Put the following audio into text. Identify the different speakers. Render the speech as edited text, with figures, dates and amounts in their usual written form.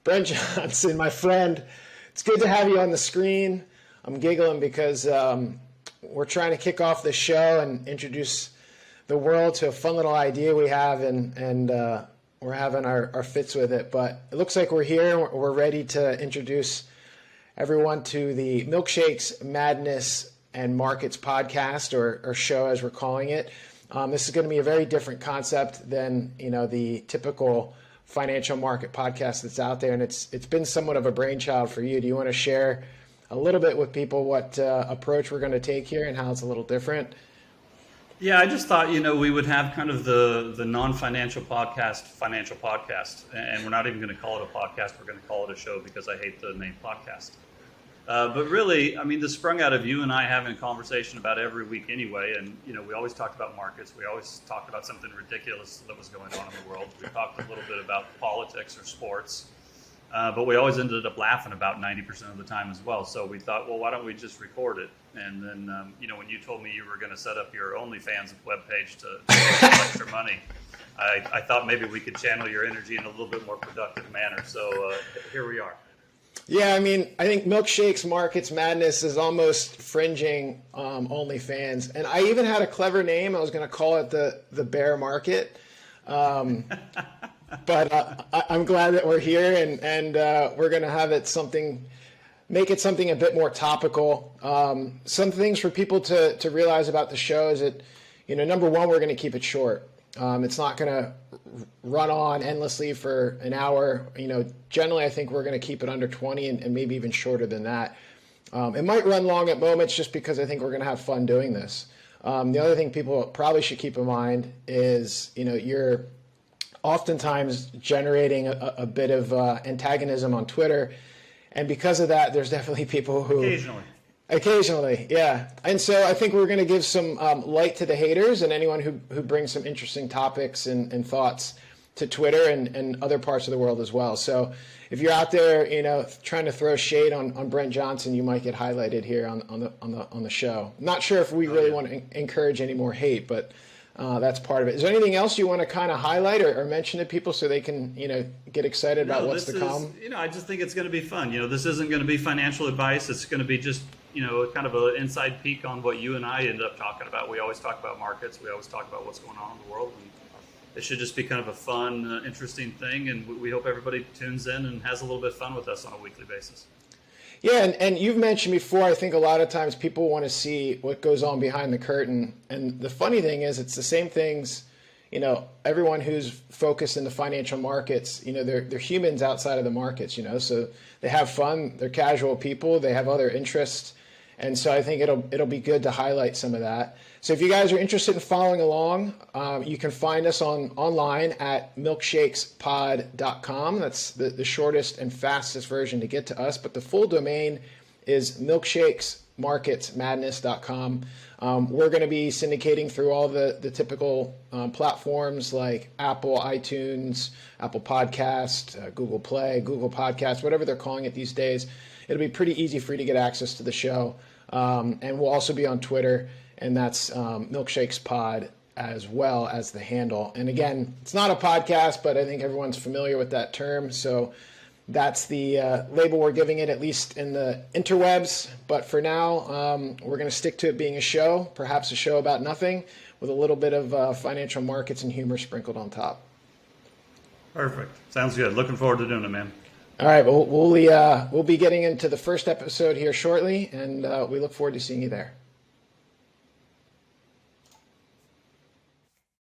Speaker 1: Brent Johnson, my friend, it's good to have you on the screen. I'm giggling because we're trying to kick off the show and introduce the world to a fun little idea we have, and we're having our fits with it. But it looks like we're here and we're ready to introduce everyone to the Milkshakes, Madness, and Markets podcast, or show as we're calling it. This is going to be a very different concept than the typical financial market podcast that's out there, and it's been somewhat of a brainchild for you. Do you want to share a little bit with people what approach we're going to take here and how it's a little different?
Speaker 2: Yeah, I just thought we would have kind of the non-financial podcast, financial podcast, and we're not even going to call it a podcast. We're going to call it a show because I hate the name podcast. But really, I mean, this sprung out of you and I having a conversation about every week anyway. And, we always talked about markets. We always talked about something ridiculous that was going on in the world. We talked a little bit about politics or sports. But we always ended up laughing about 90% of the time as well. So we thought, well, why don't we just record it? And then, when you told me you were going to set up your OnlyFans webpage to make extra money, I thought maybe we could channel your energy in a little bit more productive manner. So here we are.
Speaker 1: Yeah, I mean, I think Milkshakes, Markets, Madness is almost fringing OnlyFans. And I even had a clever name. I was going to call it the bear market. But I'm glad that we're here and we're going to have it make it something a bit more topical. Some things for people to realize about the show is that, number one, we're going to keep it short. It's not going to run on endlessly for an hour. Generally, I think we're going to keep it under 20 and maybe even shorter than that. It might run long at moments just because I think we're going to have fun doing this. The other thing people probably should keep in mind is, you're oftentimes generating a bit of antagonism on Twitter. And because of that, there's definitely people who... Occasionally, yeah. And so I think we're going to give some light to the haters and anyone who brings some interesting topics and thoughts to Twitter and other parts of the world as well. So if you're out there, trying to throw shade on Brent Johnson, you might get highlighted here on the show. Not sure if we really want to encourage any more hate, but that's part of it. Is there anything else you want to kind of highlight or mention to people so they can, get excited about what's to come?
Speaker 2: I just think it's going to be fun. This isn't going to be financial advice. It's going to be just, kind of an inside peek on what you and I end up talking about. We always talk about markets. We always talk about what's going on in the world. And it should just be kind of a fun, interesting thing. And we hope everybody tunes in and has a little bit of fun with us on a weekly basis.
Speaker 1: Yeah, and you've mentioned before, I think a lot of times people want to see what goes on behind the curtain. And the funny thing is, it's the same things, everyone who's focused in the financial markets, they're humans outside of the markets, so they have fun, they're casual people, they have other interests. And so I think it'll be good to highlight some of that. So if you guys are interested in following along, you can find us online at milkshakespod.com. That's the shortest and fastest version to get to us. But the full domain is milkshakesmarketsmadness.com. We're going to be syndicating through all the typical platforms like Apple, iTunes, Apple Podcast, Google Play, Google Podcasts, whatever they're calling it these days. It'll be pretty easy for you to get access to the show. And we'll also be on Twitter, and that's Milkshakes Pod as well as the handle. And again, it's not a podcast, but I think everyone's familiar with that term. So that's the label we're giving it, at least in the interwebs. But for now, we're going to stick to it being a show, perhaps a show about nothing, with a little bit of financial markets and humor sprinkled on top.
Speaker 2: Perfect. Sounds good. Looking forward to doing it, man.
Speaker 1: All right, we'll be getting into the first episode here shortly, and we look forward to seeing you there.